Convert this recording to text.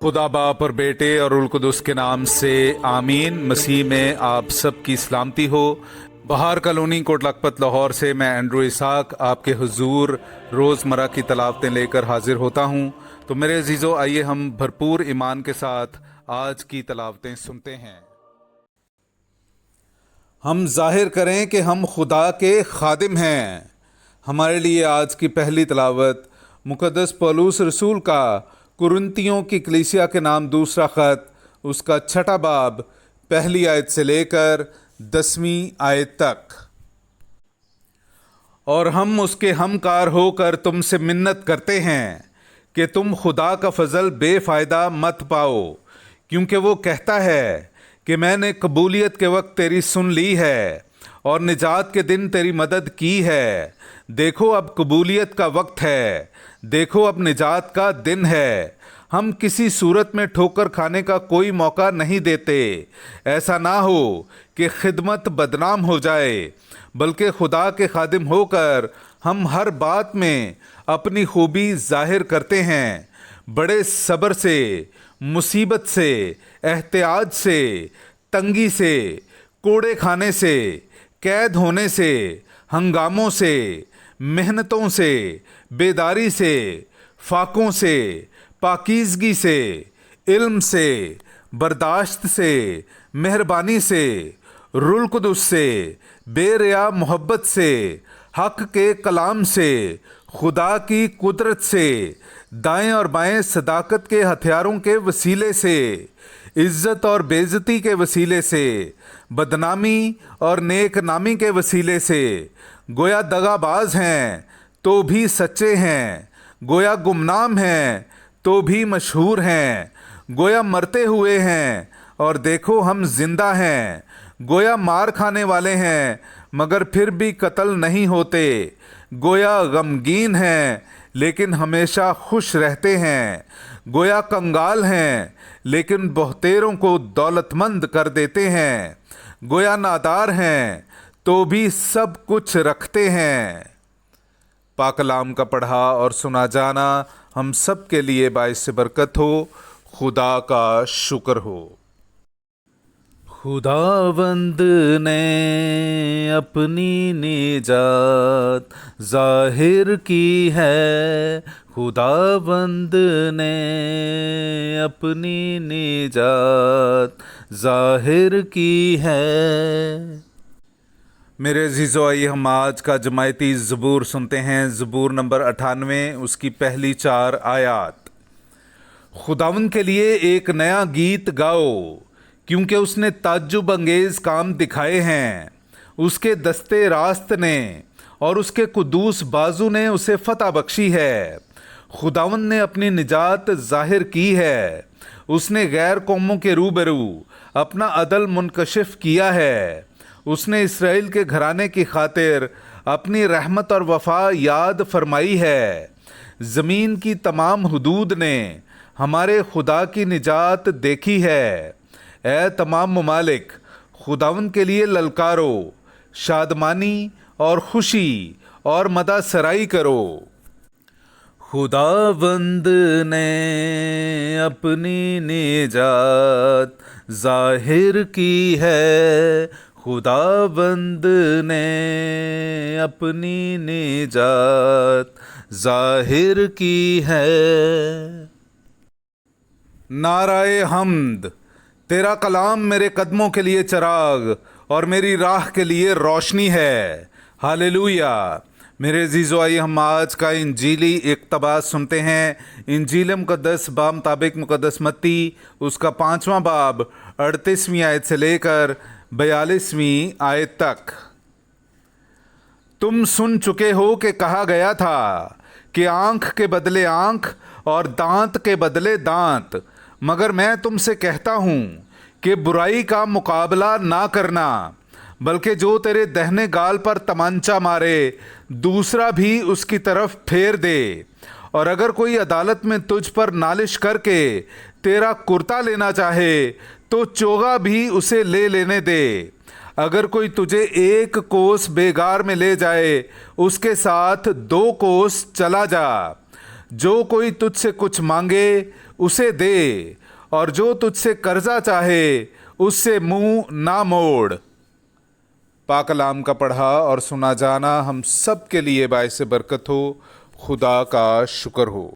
खुदा बाप और बेटे और उल कुदस के नाम से आमीन। मसीह में आप सब की सलामती हो। बहार कॉलोनी कोट लखपत लाहौर से मैं एंड्रू इसाक आपके हुजूर रोज़मर्रा की तलावतें लेकर हाजिर होता हूँ। तो मेरे अजीज़ों, आइए हम भरपूर ईमान के साथ आज की तलावतें सुनते हैं। हम जाहिर करें कि हम खुदा के खादिम हैं। हमारे लिए आज की पहली तलावत मुकद्दस पौलुस रसूल का कुरिन्थियों की कलीसिया के नाम दूसरा ख़त, उसका 6 बाब, पहली आयत से लेकर 10वीं आयत तक। और हम उसके हमकार होकर तुमसे मिन्नत करते हैं कि तुम खुदा का फजल बेफ़ायदा मत पाओ, क्योंकि वो कहता है कि मैंने कबूलियत के वक्त तेरी सुन ली है और निजात के दिन तेरी मदद की है। देखो अब कबूलियत का वक्त है, देखो अब निजात का दिन है। हम किसी सूरत में ठोकर खाने का कोई मौका नहीं देते, ऐसा ना हो कि खिदमत बदनाम हो जाए, बल्कि खुदा के खादिम होकर हम हर बात में अपनी खूबी जाहिर करते हैं। बड़े सब्र से, मुसीबत से, एहतियाज से, तंगी से, कोड़े खाने से, कैद होने से, हंगामों से, मेहनतों से, बेदारी से, फाकों से, पाकीज़गी से, इल्म से, बर्दाश्त से, मेहरबानी से, रूह कुदस से, बेरिया मोहब्बत से, हक के कलाम से, खुदा की कुदरत से, दाएं और बाएं सदाकत के हथियारों के वसीले से, इज्जत और बेइज्जती के वसीले से, बदनामी और नेक नामी के वसीले से, गोया दगाबाज हैं तो भी सच्चे हैं, गोया गुमनाम हैं तो भी मशहूर हैं, गोया मरते हुए हैं और देखो हम जिंदा हैं, गोया मार खाने वाले हैं मगर फिर भी कत्ल नहीं होते, गोया गमगीन हैं लेकिन हमेशा खुश रहते हैं, गोया कंगाल हैं लेकिन बहुतेरों को दौलतमंद कर देते हैं, गोया नादार हैं तो भी सब कुछ रखते हैं। पाक कलाम का पढ़ा और सुना जाना हम सब के लिए बाइस बरकत हो। खुदा का शुक्र हो। खुदावंद ने अपनी निजात जाहिर की है, खुदावंद ने अपनी निजात जाहिर की है। मेरे अजीज़ों, आइए हम आज का जमायती ज़बूर सुनते हैं। ज़बूर नंबर 98, उसकी पहली 4 आयात। खुदावन के लिए एक नया गीत गाओ, क्योंकि उसने ताज्जुब अंगेज़ काम दिखाए हैं। उसके दस्ते रास्त ने और उसके कुदूस बाजू ने उसे फतह बख्शी है। खुदावन ने अपनी निजात जाहिर की है। उसने गैर कौमों के रूबरू अपना अदल मुनकशिफ किया है। उसने इसराइल के घराने की खातिर अपनी रहमत और वफा याद फरमाई है। ज़मीन की तमाम हुदूद ने हमारे खुदा की निजात देखी है। ए तमाम ममालिक, खुदावन के लिए ललकारो, शादमानी और खुशी और मदा सराई करो। खुदावंद ने अपनी निजात जाहिर की है, खुदावंद ने अपनी निजात जाहिर की है। नाराए हम्द। तेरा कलाम मेरे कदमों के लिए चराग और मेरी राह के लिए रोशनी है। हालेलुया। मेरे अजीज़ों, आइए हम आज का इंजीली इक़्तबास सुनते हैं। इंजील मुक़द्दस बाब मुताबिक मुक़द्दस मत्ती, उसका 5वां बाब, 38वीं आयत से लेकर 42वीं आयत तक। तुम सुन चुके हो कि कहा गया था कि आँख के बदले आँख और दांत के बदले दांत, मगर मैं तुमसे कहता हूँ कि बुराई का मुकाबला ना करना, बल्कि जो तेरे दाहिने गाल पर तमांचा मारे दूसरा भी उसकी तरफ फेर दे। और अगर कोई अदालत में तुझ पर नालिश करके तेरा कुर्ता लेना चाहे तो चोगा भी उसे ले लेने दे। अगर कोई तुझे 1 कोस बेगार में ले जाए, उसके साथ 2 कोस चला जा। जो कोई तुझसे कुछ मांगे اسے دے، اور جو تجھ سے قرضہ چاہے اس سے منہ نہ موڑ۔ پاک کلام کا پڑھا اور سنا جانا ہم سب کے لیے باعث برکت ہو۔ خدا کا شکر ہو۔